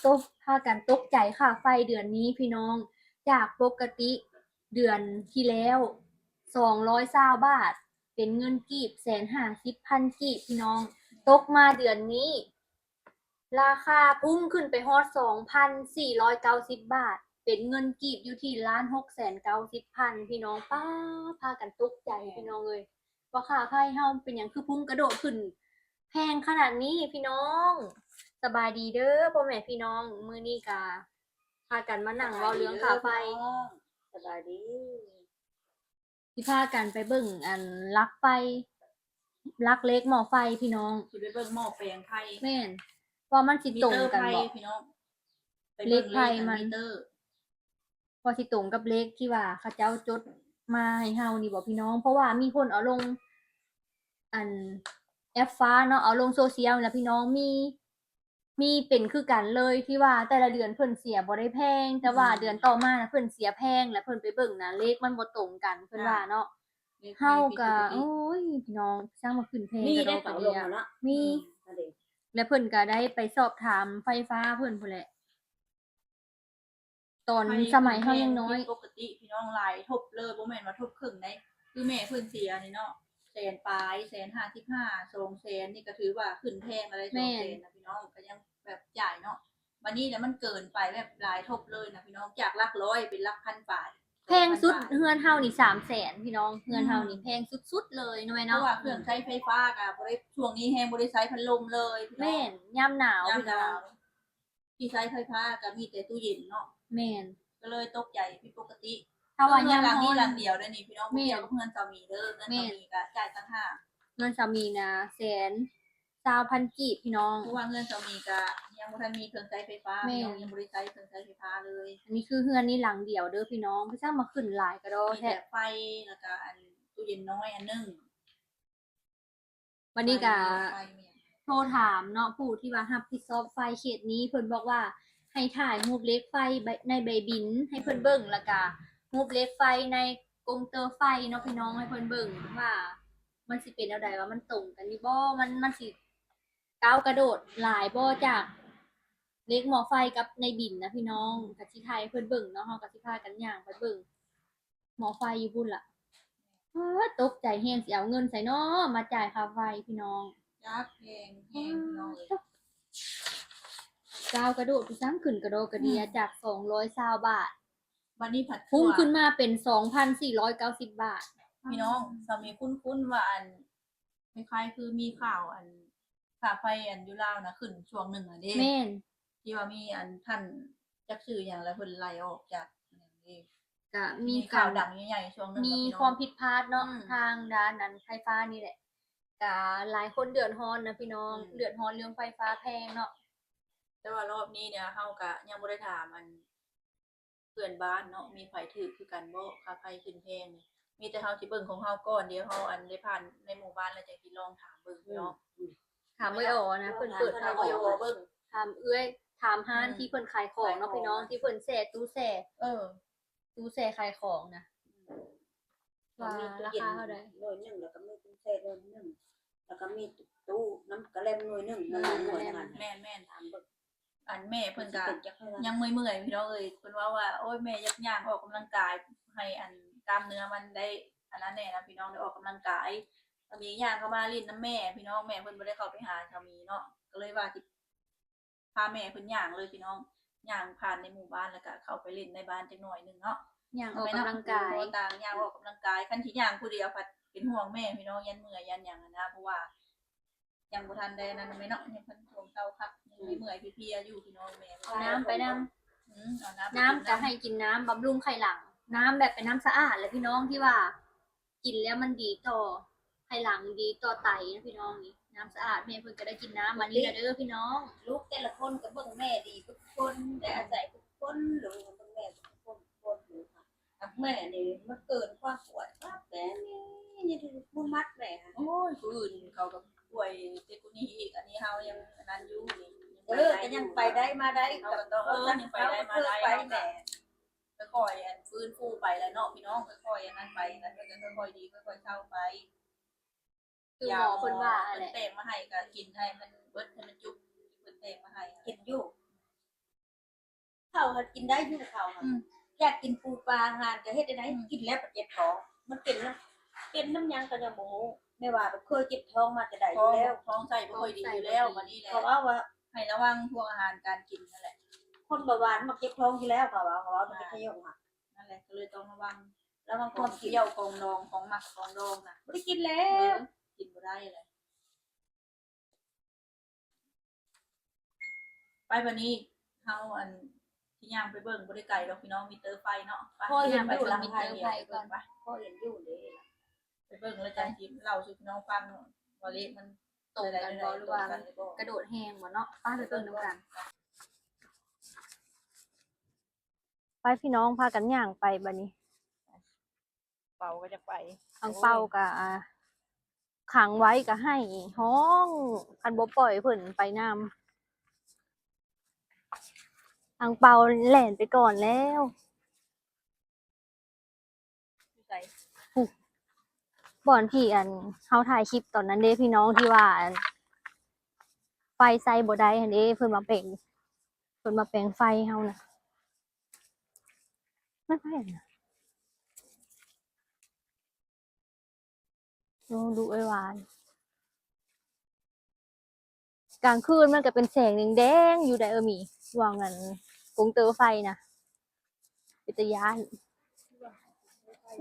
ตกพากันตกใจค่าไฟเดือนนี้พี่น้องจากปกติเดือนที่แล้ว220 บาทเป็นเงินกีบ150,000กีบพี่น้องตกมาเดือนนี้ราคาพุ่งขึ้นไปฮอด2,490 บาทเป็นเงินกีบอยู่ที่1,690,000พี่น้องป้าพากันตกใจพี่น้องเลยว่าค่าไฟเฮาเป็นอย่างคือพุ่งกระโดดขึ้นแพงขนาดนี้พี่น้องสบายดีเด้อพ่อแม่พี่น้องมื้อนี้กะพากันมานั่งเว้าเรื่องค่าไฟสบายดีที่พากันไปเบิ่งอันลักไฟลักเล็กหม้อไฟพี่น้องสิไปเบิ่งหม้อแปลงไทยแม่นว่ามันสิตรงกันบ่พี่น้องเลขไทยมันพอสิตรงกับเลขที่ว่าเขาเจ้าจดมาให้เฮานี่บ่พี่น้องเพราะว่ามีคนเอาลงอันแอปฟ้าเนาะเอาลงโซเชียลแล้วพี่น้องมีเป็นคือกันเลยที่ว่าแต่ละเดือนเพิ่นเสียบ่ได้แพงแต่ว่าเดือนต่อมาน่ะเพิ่นเสียแพงแล้วเพิ่นไปเบิ่งน่ะเลขมันบ่ตรงกันเพิ่นว่าเนาะเฮาก็โอ้ยพี่น้องสร้างมาขึ้นแพงกะดอกกระเดียมีแล้วเพิ่นก็ได้ไปสอบถามไฟฟ้าเพิ่นพุ่นแหละตอนสมัยเฮายังน้อยปกติพี่น้องหลายทบเลยบ่แม่นว่าทบครึ่งได้คือแม่เพิ่นเสียนี่เนาะแสนปลาย155 200,000นี่ก็ถือว่าขึ้นแพงอะไร200,000นะพี่น้องก็ยังแบบจ่ายเนาะบัดนี้แล้วมันเกินไปแบบหลายทบเลยนะพี่น้องจากหลักร้อยเป็นหลักพันบาทแพงสุดเฮือนเฮานี่300,000พี่น้องเฮือนเฮานี่แพงสุดๆเลยเนาะแม่เพราะเนาะว่าเครื่องใช้ไฟฟ้าก็บ่ได้ช่วงนี้แฮงบ่ได้ใช้พัดลมเลยแม่นยามหนาวพี่น้องที่ใช้ไฟฟ้าก็มีแต่ตู้เย็นเนาะแม่นก็เลยตกใจผิดปกติถ้าว่ายามหลังร้อนนี้หลังเดียวได้นี่พี่น้องบ่เกี่ยวกับเงินสามีเด้อเงินสามีก็จ่ายต่างหากเงินสามีนะ120,000กีบพี่น้องเพราะว่าเงินสามีก็ยังบ่ทันมีเครื่องใช้ไฟฟ้าพี่น้องยังบ่ได้ใช้เครื่องใช้ไฟฟ้าเลยอันนี้คือเฮือนนี่หลังเดียวเด้อพี่น้องพี่สร้างมาขึ้นหลายกระดอมีแท้แต่ไฟแล้วก็อันตู้เย็นน้อยอันนึงวันนี้ก็โทรถามเนาะผู้ที่ว่ารับผิดชอบไฟเขตนี้เพิ่นบอกว่าให้ถ่ายรูปเล็กไฟในใบบินให้เพิ่นเบิ่งแล้วก็รูปเล็กไฟในกงเตอร์ไฟเนาะพี่น้องให้เพิ่นเบิ่งว่ามันสิเป็นแนวใดว่ามันตรงกันนี่บ่มันสิก้าวกระโดดหลายบ่จากเล็กหม้อไฟกับในบินนะพี่น้องก็สิถ่ายให้เพิ่นเบิ่งเนาะเฮาก็สิพากันย่างไปเบิ่งหม้อไฟอยู่พุ่นล่ะตกใจแฮงสิเอาเงินไสน้อมาจ่ายค่าไฟพี่น้องจักแพงพี่น้องเอ้ยก้าวกระโดดพี่ซ้ำขึ้นกระโดดกระเดียจาก220 บาทวันนี้ผัดพุ่งขึ้นมาเป็น2,490 บาทพี่น้องสามีคุ้นๆว่าอันคล้ายๆคือมีข่าวอันค่าไฟอันอยู่ลาวนะขึ้นช่วงหนึ่งอ่ะเด้แม่นที่ว่ามีอันท่านจักชื่อหยังแล้วเพิ่นไล่ออกจากอย่างนี้ก็มีข่าวดังใหญ่ๆช่วงนึงมีความผิดพลาดเนาะทางด้านนั้นไฟฟ้านี่แหละก็หลายคนเดือดร้อนนะพี่น้องเดือดร้อนเรื่องไฟฟ้าแพงเนาะแต่ว่ารอบนี้เนี่ยเฮาก็ยังบ่ได้ถามอันเพื่อนบ้านเนาะมีไผถูกคือกันบ่ค่าไฟขึ้นแพงนี่มีแต่เฮาสิเบิ่งของเฮาก่อนเดี๋ยวเฮาอันได้ผ่านในหมู่บ้านแล้วจังสิลองถามเบิ่งเนาะถามเอ้ยอ๋อนะเพิ่นเปิดถามเอ้ยอ๋อเบิ่งถามเอื้อยถามห้านที่เพิ่นขายของเนาะพี่น้องที่เพิ่นแช่ตู้แช่ตู้แช่ขายของนะว่าราคาเท่าใดหน่วย1แล้วก็มีตู้แช่หน่วย1แล้วก็มีตู้น้ำกระแลมหน่วย1นั่นหน่วยนั้นแม่นๆถามเบิ่งอันแม่เพิ่นก็ยังเมื่อยๆพี่น้องเอ้ยเพิ่นว่าโอ๊ยแม่อยากย่างออกกำลังกายให้อันกล้ามเนื้อมันได้อันนั้นแน่นะพี่น้องได้ออกกำลังกายสามีย่างเข้ามาลิ้นน้ำแม่พี่น้องแม่เพิ่นบ่ได้เข้าไปหาสามีเนาะก็เลยว่าสิพาแม่เพิ่นย่างเลยพี่น้องย่างผ่านในหมู่บ้านแล้วก็เข้าไปเล่นในบ้านจักหน่อยนึงเนาะย่างออกกำลังกายต่างย่างออกกำลังกายคันสิย่างผู้เดียวผัดเป็นห่วงแม่พี่น้องยันเมื่อยยันหยังนะเพราะว่ายังบ่ทันได้นั่นแม่เนาะยังเพิ่นช่วงเช้าคักยังเมื่อยเพลียอยู่พี่น้องแม่เอาน้ำไปนำน้ำก็ให้กินน้ำบำรุงไขหลังน้ำแบบเป็นน้ำสะอาดเลยพี่น้องที่ว่ากินแล้วมันดีต่อไขหลังดีต่อไตนะพี่น้องนี่น้ำสะอาดแม่เพิ่นก็ได้กินน้ำมานี่เด้อพี่น้องลูกแต่ละคนก็เบิ่งแม่ดีทุกคนได้อาศัยทุกคนหรือเบิ่งแม่ทุกคนอยู่ค่ะแม่นี่มันเกินความปวดว่าแต่นี่ยังถือบ่มัดแม่โอ้ยผู้อื่นเขาก็ป่วยแต่กูนี่อีกอันนี้เฮายังอันนั้นอยู่นี่ก็ยังไปได้มาได้ก็ต้องยังไปได้มาได้แม่ค่อยๆอันฟื้นฟูไปแล้วเนาะพี่น้องค่อยๆอันนั้นไปแล้วก็จะค่อยๆดีค่อยๆเศร้าไปคือหมอเพิ่นว่าแหละเตะมาให้ก็กินให้มันเบิดให้มันจุกเพิ่นเตะมาให้กินอยู่ มันกินได้อยู่เขาอยากกินปูปลาหานก็เฮ็ดได้กินแล้วเจ็บท้องมันเป็นน้ำยังก็ยังบ่ฮู้แม่ว่าเคยเจ็บท้องมาแต่ใดอยู่แล้วท้องใส่บ่ค่อยดีอยู่แล้ววันนี้แหละเพราะว่าให้ระวังพวกอาหารการกินนั่นแหละคนเบาหวานมักเจ็บท้องอยู่แล้วเขามันเป็นขยงค่ะนั่นแหละก็เลยต้องระวังความเกี่ยวกองดองของหมักกองดองน่ะบ่ได้กินแล้วกินบ่ได้เลยไปวันนี้เฮาที่ย่างไปเบิ่งบ่ได้ไกลดอกพี่น้องมีเตอร์ไฟเนาะพ่อเห็นอยู่หลังไฟก่อนพ่อเห็นอยู่เด้ไปเบิ่งแล้วจังสิเล่าสู่พี่น้องฟังว่าเลขมันตกกันบ่หรือว่ากระโดดแฮงบ่เนาะป้าไปเบิ่งนำกันไปพี่น้องพากันย่างไปบัดนี้เป่าก็จะไปอังเปาก็ขังไว้ก็ให้ห้องคันบ่ปล่อยเพิ่นไปนำอังเปาแล่นไปก่อนแล้วบ่อนที่เฮาถ่ายคลิปตอนนั้นเด้พี่น้องที่ว่าไฟใส่บ่ได้หั่นเด้เพิ่นมาแปลงไฟเฮาน่ะไม่ไปน่ะดูไอ้หวานกลางคืนมันก็เป็นแสงแดงๆอยู่ได้มีว่างั้นกงเตอไฟน่ะเป็นตาย้าน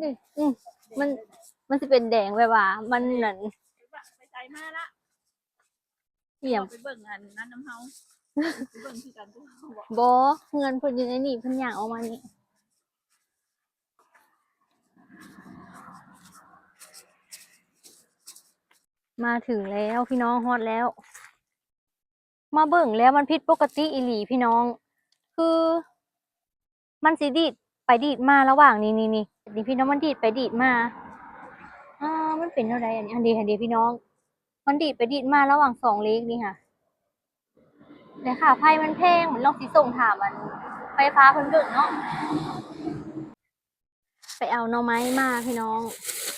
นี่มันสิเป็นแดงแบบว่ามันนั่นไปใส่มาละเหี่ยมไปเบิ่งนั้นน้ำเฮาไปเบิ่งคือกันทุกเฮาบ่เงินเพิ่นอยู่ในนี่เพิ่นย่างออกมานี่มาถึงแล้วพี่น้องฮอดแล้วมาเบิ่งแล้วมันผิดปกติอีหลีพี่น้องคือมันสิดีดไปดีดมาระหว่างนี่พี่น้องมันดีดไปดีดมามันเป็นเท่าใดอันนี้พี่น้องมันดีดไปดีดมาระหว่าง2เลขนี่ค่ะแต่ค่าไฟมันแพงเหมือนลองสิส่งถามไฟฟ้าเพิ่นเบิ่งเนาะไปเอาหน่อไม้มาพี่น้อง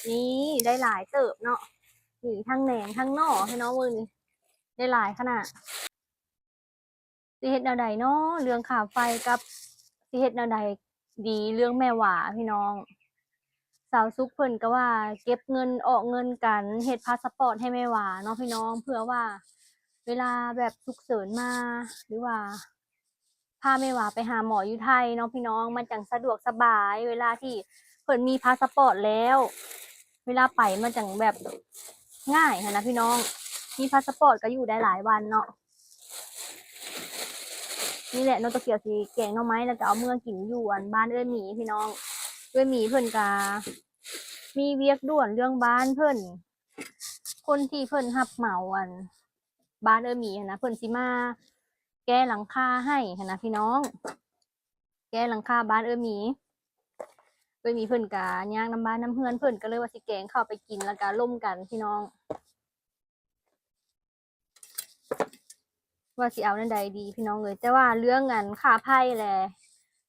นี่ได้หลายเติบเนาะนี่ทั้งแหนงทั้งหน่อพี่น้องมื้อนี้ได้หลายขนาดสิเฮ็ดแนวใดเนาะเรื่องค่าไฟกับสิเฮ็ดแนวใดดีเรื่องแม่หว่าพี่น้องสาวซุกเพิ่นก็ว่าเก็บเงินออกเงินกันเฮ็ดพาสปอร์ตให้แม่หว่าเนาะพี่น้องเผื่อว่าเวลาแบบฉุกเฉินมาหรือว่าพาแม่หว่าไปหาหมออยู่ไทยเนาะพี่น้องมันจังสะดวกสบายเวลาที่เพิ่นมีพาสปอร์ตแล้วเวลาไปมันจังแบบง่ายหั้นนะพี่น้องมีพาสปอร์ตก็อยู่ได้หลายวันเนาะนี่แหละน้องตะเกียวสิแกงหน่อไม้แล้วก็เอาเมื่อกินอยู่บ้านเอื้อหมีพี่น้องเอื้อหมีเพิ่นก็มีเวียกด่วนเรื่องบ้านเพิ่นคนที่เพิ่นรับเหมาบ้านเอื้อหมีนะเพิ่นสิมาแก้หลังคาให้นะพี่น้องแก้หลังคาบ้านเอื้อหมีเพิ่นก็ย่างน้ำบ้านน้ำเฮือนเพิ่นก็เลยว่าสิแกงเข้าไปกินแล้วก็ร่วมกันพี่น้องว่าสิเอานั่นใดดีพี่น้องเลยแต่ว่าเรื่องค่าไผ่แหละ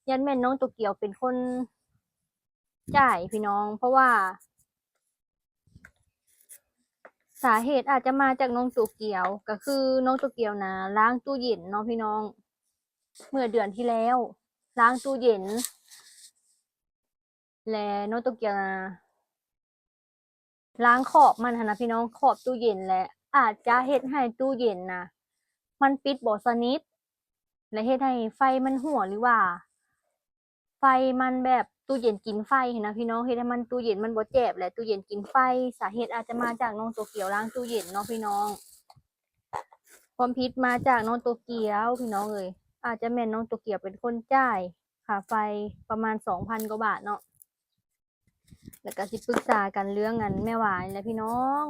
ยันแม่นน้องโตเกียวเป็นคนจ่ายพี่น้องเพราะว่าสาเหตุอาจจะมาจากน้องโตเกียวก็คือน้องโตเกียวนะล้างตู้เย็นเนาะพี่น้องเมื่อเดือนที่แล้วล้างตู้เย็นและน้องโตเกียวนะล้างขอบมันนะพี่น้องขอบตู้เย็นและอาจจะเฮ็ดให้ตู้เย็นนะมันปิดบ่สนิทและเฮ็ดให้ไฟมันรั่วหรือว่าไฟมันแบบตู้เย็นกินไฟนะพี่น้องเฮ็ดให้มันตู้เย็นมันบ่แจ็บและตู้เย็นกินไฟสาเหตุอาจจะมาจากน้องโตเกียวล้างตู้เย็นเนาะพี่น้องความผิดมาจากน้องโตเกียวพี่น้องเอ้ยอาจจะแม่นน้องโตเกียวเป็นคนจ่ายค่าไฟประมาณ 2,000 กว่าบาทเนาะแล้วก็สิปรึกษากันเรื่องแม่หวานและพี่น้อง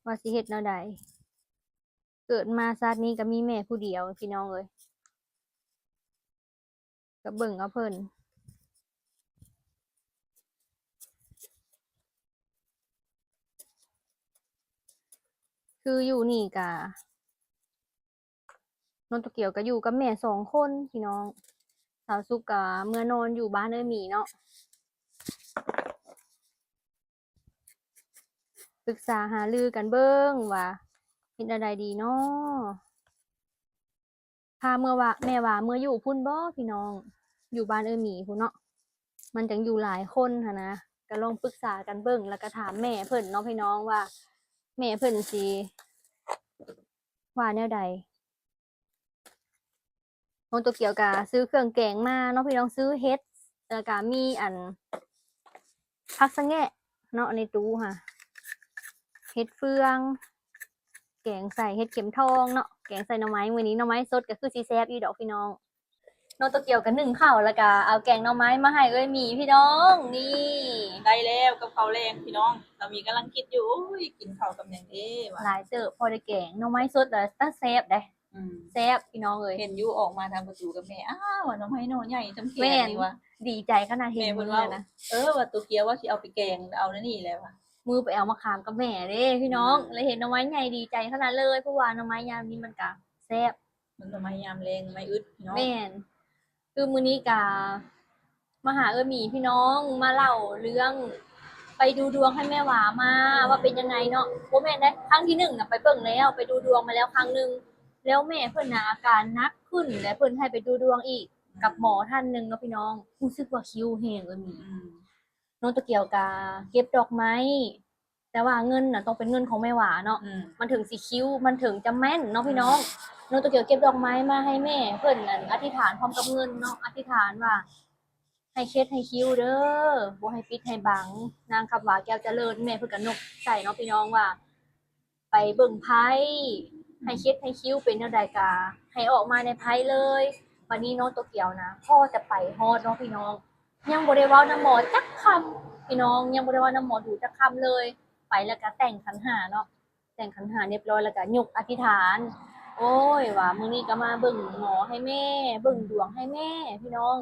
ว่าสิเฮ็ดแนวใดเกิดมาชาตินี้ก็มีแม่ผู้เดียวพี่น้องเอ้ยก็เบิ่งเอาเพิ่นคืออยู่นี่กะน้องโตเกียวก็อยู่กับแม่2 คนพี่น้องสาวสุกก็เมื่อนอนอยู่บ้านเอ้ยหมีเนาะปรึกษาหารือกันเบิ่งว่าเฮ็ดแนวใดดีเนาะ ถ้าเมื่อว่าแม่ว่าเมื่ออยู่พุ่นบ่พี่น้องอยู่บ้านหมีพุ่นเนาะมันจังอยู่หลายคนหั้นนะก็ลองปรึกษากันเบิ่งแล้วก็ถามแม่เพิ่นเนาะพี่น้องว่าแม่เพิ่นสิว่าแนวใดน้องตัวเกียวก็ซื้อเครื่องแกงมาเนาะพี่น้องซื้อเฮ็ดแล้วก็มีอันผักสะแงะเนาะในตู้ค่ะเฮ็ดเฟืองแกงใส่เฮ็ดเข็มทองเนาะแกงใส่หน่อไม้มื้อนี้หน่อไม้สดก็คือสิแซ่บอีดอกพี่น้อง น้องโตเกียวกันนึ่งข้าวแล้วก็เอาแกงหน่อไม้มาให้หมีพี่น้องนี่ ได้แล้วกับข้าวแรงพี่น้องเรามีกำลังคิดอยู่อุ้ยกินข้าวกับหยังเด้ว่ะ หลายเติบพอได้แกงหน่อไม้สดแล้วตั้งแซ่บเด้ อืม แซ่บพี่น้องเอ้ย เห็นอยู่ออกมาทางประตูกับแม่อ้าวว่าน้องไม้โนใหญ่จำแข แม่ น น นี่วะ ดีใจขนาดเห็ แม่ น เพิ่ มื น อ ว่า นะ ว่าตัวเกียวว่าสิเอาไปแกงเอานั่นนี่แล้วว่ะ มือไปเอามาขามกับแม่เด้พี่น้องเลยเห็นหน่อไม้ใหญ่ดีใจขนาดเลยเพราะว่าหน่อไม้ยามนี้มันก็แซ่บ มันทำไมยามแรงไม่อึดพี่น้อง แม่นคือมื้อนี้ก็มาหาหมีพี่น้องมาเล่าเรื่องไปดูดวงให้แม่หวามาว่าเป็นยังไงเนาะบ่แม่นได้ครั้งที่1น่ะไปเบิ่งแล้วไปดูดวงมาแล้วครั้งหนึงแล้วแม่เพิ่นน่ะอาการหนักขึ้นและเพิ่นให้ไปดูดวงอีกกับหมอท่านหนึงเนาะพี่น้องรู้สึกว่าคิวแห้งหมี อืม น้องตะเกียวกาเก็บดอกไม้แต่ว่าเงินน่ะต้องเป็นเงินของแม่หวาเนาะ อืม มันถึงสิคิวมันถึงจะแม่นเนาะพี่น้องน้องตะเกียวเก็บดอกไม้มาให้แม่เพิ่นนั่นอธิษฐานพร้อมกับเงินเนาะอธิษฐานว่าให้เคสให้คิวเด้อบ่ให้ปิดให้บังนางคำว่าแก้วเจริญแม่เพิ่นก็นกใส่เนาะพี่น้องว่า ไปเบิ่งไพ่ให้เคสให้คิวเป็นแนวใดกาให้ออกมาในไพ่เลยวันนี้น้องตะเกียวนะพ่อจะไปฮอดเนาะพี่น้อง ยังบ่ได้เว้านำหมอจักคำพี่น้องยังบ่ได้เว้านำหมอดูจักคำเลย ไปแล้วก็แต่งขันหาเนาะแต่งขันหาเรียบร้อยแล้วก็ยกอธิษฐาน โอ้ยว่ามื้อนี้ก็มาเบิ่งหมอให้แม่เบิ่งดวงให้แม่ พี่น้อง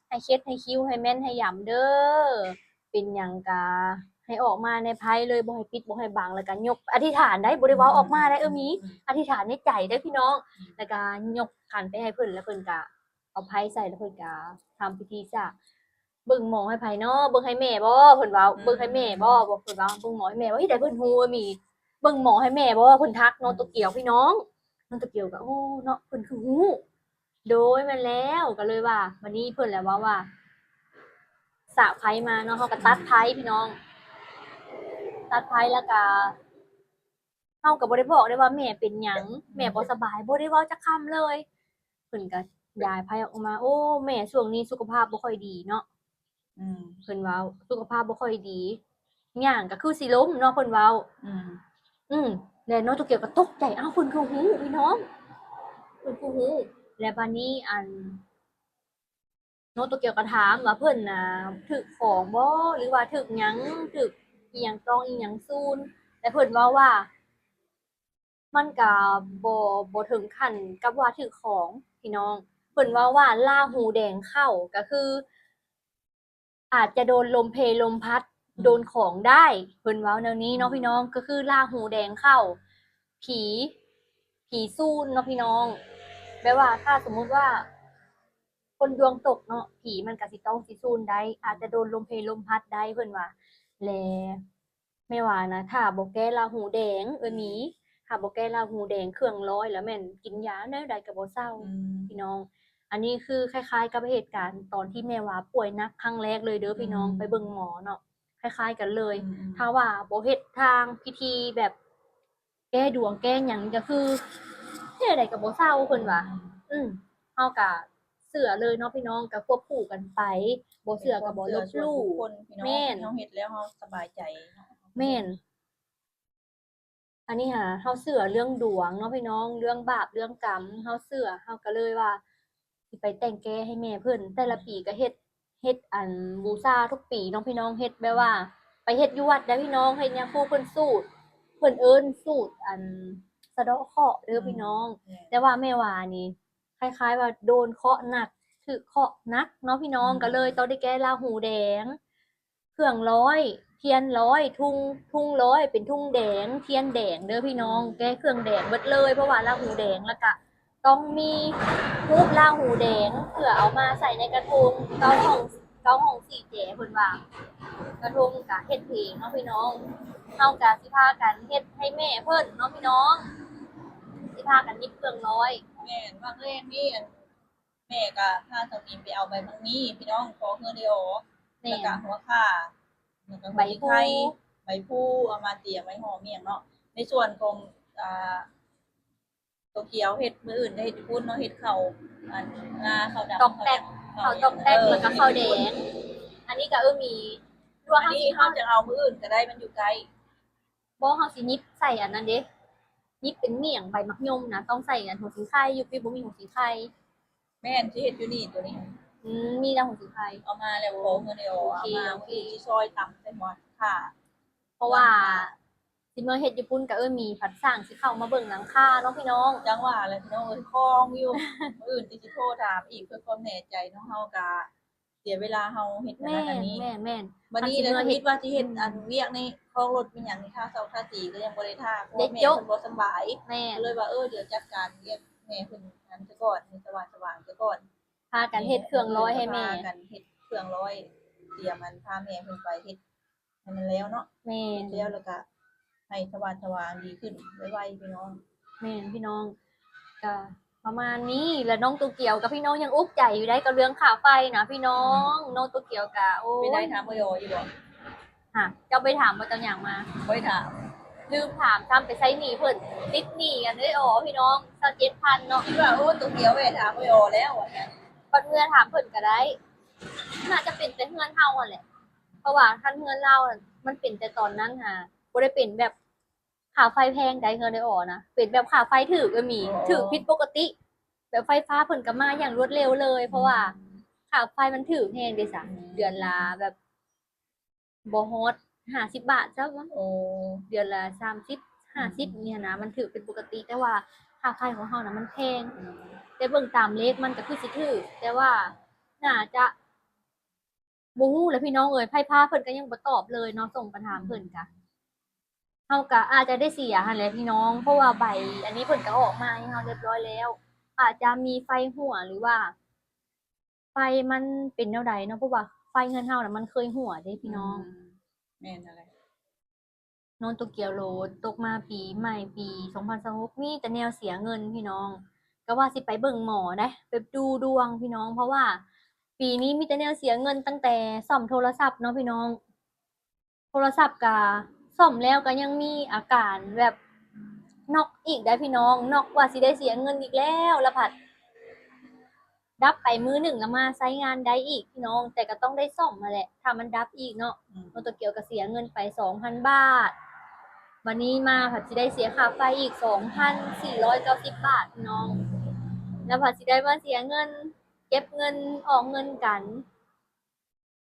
ให้เคล็ดให้คิ้วให้แม่นให้หย่ำเด้อเป็นหยังกะให้ออกมาในไพ่เลยบ่ให้ปิดบ่ให้บังแล้วก็ยกอธิษฐานได้บ่ได้เว้าออกมาได้มีอธิษฐานในใจได้อพี่น้อง แล้วก็ยกขันไปให้เพิ่นแล้วเพิ่นก็เอาไพ่ใส่แล้วเพิ่นก็ทำพิธีซะ เบิ่งหมอให้ไผเนาะเบิ่งให้แม่บ่เพิ่นว่าเบิ่งให้แม่บ่เพิ่นว่าเบิ่งหมอให้แม่ว่าเฮ้ยได้เพิ่นฮู้ว่ามีเบิ่งหมอให้แม่บ่เพิ่นทักน้องโตเกียวพี่น้องน้องโตเกียวก็โอ้เนาะเพิ่นคือฮู้โดยแม่นแล้วก็เลยว่าวันนี้เพิ่นแหละว่าสระไผมาเนาะเฮาก็ตัดไผพี่น้อง ตัดไผแล้วก็เฮาก็บ่ได้บอกได้ว่าแม่เป็นหยังแม่บ่สบายบ่ได้เว้าจักคำเลยเพิ่นก็ย้ายไผออกมาโอ้แม่ช่วงนี้สุขภาพบ่ค่อยดีเนาะ อืม เพิ่นเว้าสุขภาพบ่ค่อยดีย่างก็คือสิล้มเนาะเพิ่นเว้า อืม แล้วน้องโตเกียวก็ตกใจอ้าวเพิ่นคือฮู้พี่น้องเพิ่นคือฮู้แล้วบัดนี้น้องโตเกียวก็ถามว่าเพิ่นน่ะถูกของบ่หรือว่าถูกหยังถูกอิหยังต้องอิหยังซูนแต่เพิ่นเว้าว่า มันก็บ่ถึงขั้นกับว่าถูกของพี่น้องเพิ่นเว้าว่าราหูแดงเข้าก็คือ อาจจะโดนลมเพลลมพัดโดนของได้เพิ่นเว้าแนวนี้เนาะพี่น้องก็คือราหูแดงเข้า ผีสู้เนาะพี่น้องแปลว่าถ้าสมมุติว่า คนดวงตกเนาะผีมันก็สิต้องสิสู้ได้อาจจะโดนลมเพลลมพัดได้เพิ่นว่าแลแม่ว่านะถ้าบ่แก้ราหูแดงหมีถ้าบ่แก้ราหูแดงเครื่องร้อยแล้วแม่นกินยาแนวใดก็บ่เซา อืม พี่น้อง อันนี้คือคล้ายๆกับเหตุการณ์ตอนที่แม่ว่าป่วยหนักครั้งแรกเลยเด้อพี่น้องไปเบิ่งหมอเนาะคล้ายๆกันเลย ถ้าว่าบ่เฮ็ดทางพิธีแบบแก้ดวงแก้หยังก็คือเฮ็ดได้ก็บ่เซาเพิ่นว่าเฮาก็เชื่อเลยเนาะพี่น้องก็ควบคู่กันไปบ่เชื่อก็บ่ลบหลู่ คนพี่น้อง แม่น เฮาเฮ็ดแล้วเฮาสบายใจ แม่น อันนี้เฮาเชื่อเรื่องดวงเนาะพี่น้องเรื่องบาปเรื่องกรรมเฮาเชื่อเฮาก็เลยว่าสิไปแต่งแก้ให้แม่เพิ่นแต่ละปีก็เฮ็ดบูชาทุกปีเนาะพี่น้องเฮ็ดแบบว่า ไปเฮ็ดอยู่วัดเด้อพี่น้องเฮ็ดหยังผู้เพิ่นสูตรเพิ่นเอิ้นสูตรสะเดาะเคราะห์เด้อพี่น้อง แต่ว่าแม่ว่านี่คล้ายๆว่าโดนเคราะห์หนักถูกเคราะห์หนักเนาะพี่น้องก็เลยต้องได้แก้ราหูแดง เครื่องร้อยเทียนร้อยทุ่งร้อยเป็นทุ่งแดงเทียนแดงเด้อพี่น้องแก้เครื่องแดงเบิดเลยเพราะว่าราหูแดงแล้วก็ต้องมีรูปราหูแดงเพื่อเอามาใส่ในกระทงเก้าห้องสี่เจ๋เพิ่นว่ากระทงก็เฮ็ดเพลงเนาะพี่น้องเฮาก็สิพากันเฮ็ดให้แม่เพิ่นเนาะพี่น้องสิพากันหยิบเครื่องร้อย แม่นบางแรกนี่อันแม่ก็พาสามีไปเอาใบบางนี้พี่น้องขอเงินเดียวแล้วก็หัวข่าแล้วก็หัวพริกไทยใบพูเอามาเตรียมไว้ห่อเมี่ยงเนาะในส่วนของอ่าตัวเกียวเฮ็ดมื้ออื่นได้เฮ็ดพูดเนาะเฮ็ดข้าวอันงาข้าวดำ ตอกแตกข้าวตอกแตกแล้วก็ข้าวแดงอันนี้ก็มีรวม อัน เฮา นี้ สิ เขาจะเอามื้ออื่นก็ได้มันอยู่ไกล บ่เฮาสิยิบใส่อันนั้นเด้ยิบเป็นเมี่ยงใบมักยมนะต้องใส่อันหัวสิงไข่อยู่พี่บ่มีหัวสิงไข่ แม่นสิเฮ็ดอยู่นี่ตัวนี้ มีแต่หัวสิงไข่ เอามาแล้วขอเงินเดียวเอามา โอเค คือสิซอยตำใส่หมอค่ะ เพราะว่าสิเมื่อเฮ็ดญี่ปุ่นก็มีผัดสร้างสิเข้ามาเบิ่งหลังคาเนาะพี่น้อง จังหวะเลยพี่น้องคล้องอยู่ มื้ออื่นที่สิโทรถามอีกเพื่อความแน่ใจเนาะเฮาก็เสียเวลาเฮาเฮ็ดอัน แม่ นั้นอันนี้ แม่น วันนี้เลยคิดว่าสิเฮ็ดอันเวียกนี่คล้องรถเป็นหยังนี่ค่าเซาค่าสีก็ยังบ่ได้ท่าเพราะว่าแม่เพิ่นบ่สำบาย แม่น ก็เลยว่าเดี๋ยวจัดการเรียกแม่เพิ่นอันซะก่อนให้สว่างๆซะก่อน พากันเฮ็ดเครื่องร้อยให้แม่ พากันเฮ็ดเครื่องร้อยเตรียมมันพาแม่เพิ่นไปเฮ็ดให้มันแล้วเนาะ แม่น แล้วก็ให้สว่างๆดีขึ้นไวๆพี่น้อง แม่นพี่น้องก็ประมาณนี้แล้วน้องตัวเกี่ยวกับพี่น้องยังอุกใจอยู่ได้กับเรื่องค่าไฟนะพี่น้องน้องตัวเกี่ยวกะโอ้ ไม่ได้ ย ถามบ่ยออยู่บ่ ค่ะเจ้าไปถามว่าเจ้าอย่างมา บ่ได้ถาม ลืมถามทำไปใช้หนี้เพิ่นติดหนี้กันได้อ๋อพี่น้อง27,000เนาะ คิดว่าโอ้ตัวเดียวไปถามบ่ยอแล้วอ่ะเนี่ย ปัดเมื่อถามเพิ่นก็ได้น่าจะเป็นแต่เฮือนเฮาอ่ะแหละเพราะว่าคันเฮือนเราน่ะมันเป็นแต่ตอนนั้นค่ะบ่ได้เป็นแบบค่าไฟแพงใดเฮือนได้อ๋อนะเป็นแบบค่าไฟถูกก็มีถูกผิดปกติ แบบไฟฟ้าเพิ่นก็มาอย่างรวดเร็วเลย เพราะว่าค่าไฟมันถูกแพงเด้ซะเดือนละแบบบ่ฮอด50 บาทซะวะ โอ้ เดือนละ30 50เนี่ยนะมันถูกเป็นปกติ แต่ว่าค่าไฟของเฮานะมันแพงแต่เบิ่งตามเลขมันก็คือสิถูกแต่ว่าน่าจะบ่ฮู้แหล้วพี่น้องเอ้ยไผพาเพิ่นก็ยังบ่ตอบเลยเนาะส่งปัญหาเพิ่นก็เฮาก็อาจจะได้เสียหั่นแหละพี่น้องเพราะว่าใบอันนี้เพิ่นก็ออกมาให้เฮาเรียบร้อยแล้ว อาจจะมีไฟหัวหรือว่า ไฟมันเป็นแนวใดเนาะเพราะว่าไฟเฮือนเฮาน่ะมันเคยหัวเด้พี่น้อง แม่นอะไร โนนโตเกียวโรดตกมาปีใหม่ปี2026มีแต่แนวเสียเงินพี่น้อง ก็ว่าสิไปเบิ่งหมอนะไปดูดวงพี่น้อง เพราะว่า ปีนี้มีแต่แนวเสียเงินตั้งแต่ซ่อมโทรศัพท์เนาะพี่น้อง โทรศัพท์ก็ซ่อมแล้วก็ยังมีอาการแบบน็อกอีกได้พี่น้องน็อกว่าสิได้เสียเงินอีกแล้วละผัด ดับไปมื้อหนึ่งแล้วมาใช้งานได้อีกพี่น้อง แต่ก็ต้องได้ซ่อมมาแหละถ้ามันดับอีกเนาะโนโตเกียวก็เสียเงินไป 2,000 บาท วันนี้มาผัดสิได้เสียค่าไฟอีก 2,490 บาทพี่น้อง แล้วผัดสิได้มาเสียเงิน เก็บเงินออกเงินกัน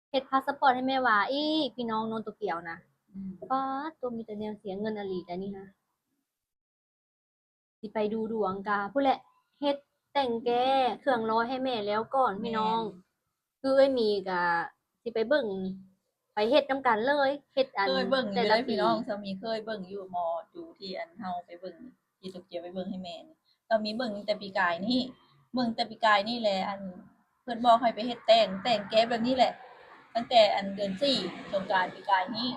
เฮ็ดพาสปอร์ตให้แม่หวาอีกพี่น้องโนโตเกียวนะป๊าดตัวมีแต่แนวเสียเงินอหลีแต่นี่ฮะสิไปดูดวงกาผู้นแหละเฮ็ดแต่งแก้เครื่องร้อยให้แม่แล้วก่อนพี่น้อง คือเอ้ยมีก็สิไปเบิ่งไปเฮ็ดนำกันเลยเฮ็ดอัน เคยเบิ่งอยู่ แต่ ได้ ละ พี่ ปี น้องสามีเคยเบิ่งอยู่หมอดูที่อันเฮาไปเบิ่งที่ตกเกียวไปเบิ่งให้แม่นี่เรามีเบิ่งแต่ปีกายนี่เบิ่งแต่ปีกายนี่แหละอันเพิ่นบอกให้ไปเฮ็ดแต่งแก้แบบนี้แหละ ตั้งแต่อันเดือน4สงกรานต์ปีกายนี่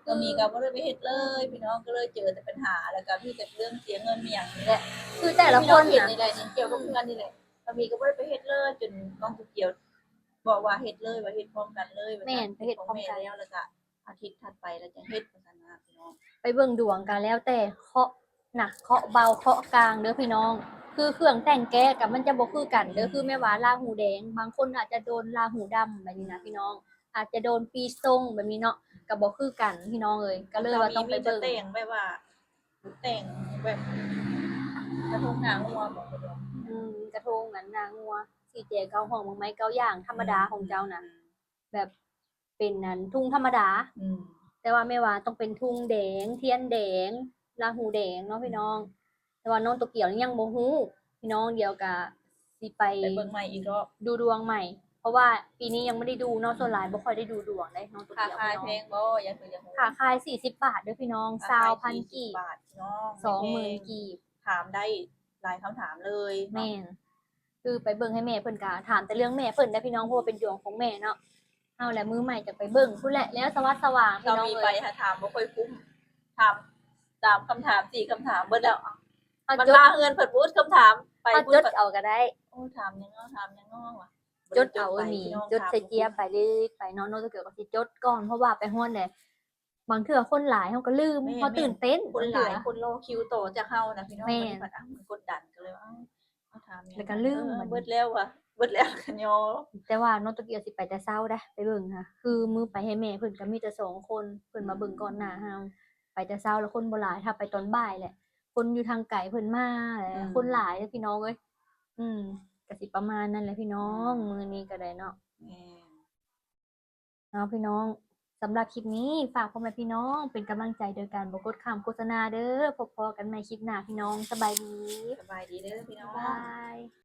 ก็มีก็บ่ได้ไปเฮ็ดเลยพี่น้องก็เลยเจอแต่ปัญหาแล้วก็มีแต่เรื่องเสียเงินมีหยังนี่แหละ คือแต่ละ พี่ ค น้อง น เห็น น่ะ นี่แหละนี่เกี่ยวกับเพื่อนนี่แหละก็มีก็บ่ได้ไปเฮ็ดเลยจนน้องตกเกียวบอกว่าเฮ็ดเลยว่าเฮ็ดพร้อมกันเลยว่า แม่นไปเฮ็ดพร้อมกัน แล้วแล้วก็อาทิตย์ถัดไปแล้วจะเฮ็ดว่าซั่นนะพี่น้อง ไปเบิ่งดวงกันแล้วแต่เคาะหนักเคาะเบาเคาะกลางเด้อพี่น้อง คือเครื่องแต่งแก้กับมันจะบ่คือกันเด้อคือแม่ว่าราหูแดง บางคนอาจจะโดนราหูดำแบบนี้นะพี่น้อง อาจจะโดนปีทรงแบบนี้เนาะก็บ่คือกันพี่น้องเอ้ยก็เลยว่าต้องไปเบิ่ง แต่งแบบว่าแต่งแบบกระทงหางงัวบอกไปเลย กระทงนั้นนางงัวสีเจเกาห้องบางไม้เกาอย่างธรรมดาของเจ้าน่ะ แบบเป็นนั้นทุ่งธรรมดา อืม แต่ว่าไม่ว่าต้องเป็นทุ่งแดงเทียนแดงราหูแดงเนาะพี่น้อง แต่ว่าน้องตัวเกี่ยวนี่ยังบ่ฮู้พี่น้องเดียวกับสิไป ไปเบิ่งใหม่อีกรอบ ดูดวงใหม่ เพราะว่าปีนี้ยังไม่ได้ดูเนาะส่วนหลายบ่ค่อยได้ดูดวงได้น้องตัว ค่า เกี่ยว คาย พี่ แพ น้อง งบ่อย่าคืออย่า ค่าคาย40 บาทเด้อพี่น้อง ค่าคาย 20,000 กีบบ าทพี่น้อง 20,000 กีบ ถามได้หลายคำถามเลย แม่นคือไปเบิ่งให้แม่เพิ่นก็ถามแต่เรื่องแม่เพิ่นได้พี่น้องเพราะว่าเป็นดวงของแม่เนาะเอาแหละมื้อใหม่จะไปเบิ่งพุ่นแหละแล้วสวัสดิ์สว่างพี่ เรา น้อง มีไป เอ้ย หาถามบ่ค่อยคุ้มถาม3คำถาม4คำถามเบิดแล้ว เอา มัน จด ลาเงินเพิ่นพูดคำถาม ไป เอาจดเอาก็ได้ โอ้ถามยังง้อว่ะ จดเอาก็มีจดใส่เจียไปเรื่อยๆไปเนาะโน้ตเกี่ยวกับสิจดก่อนเพราะว่าไปฮ้อนเนี่ยบางเทื่อคนหลายเฮาก็ลืมเฮาตื่นเต้น คนหลายคนรอคิวต่อจะเข้านะพี่น้องมันผัดมันกดดันก็เลยว่าเอาถามแล้วก็ลืมมันเบิดแล้วว่ะเบิดแล้วกันยอแต่ว่าโน้ตเกี่ยวสิไปแต่เช้าเด้ไปเบิ่งค่ะคือมือไปให้แม่เพิ่นก็มีแต่2คนเพิ่นมาเบิ่งก่อนหน้าเฮาไปแต่เช้าแล้วคนบ่หลายถ้าไปตอนบ่ายแหละคนอยู่ทางไกลเพิ่นมาคนหลายพี่น้องเอ้ยก็สิประมาณนั้นแหละพี่น้องมื้อนี้ก็ได้เนาะเนาะพี่น้องสำหรับคลิปนี้ฝากพ่อแม่พี่น้องเป็นกำลังใจโดยการบ่กดข้ามโฆษณาเด้อพบกันใหม่คลิปหน้าพี่น้องสบายดี เด้อพี่น้องบ๊ายบาย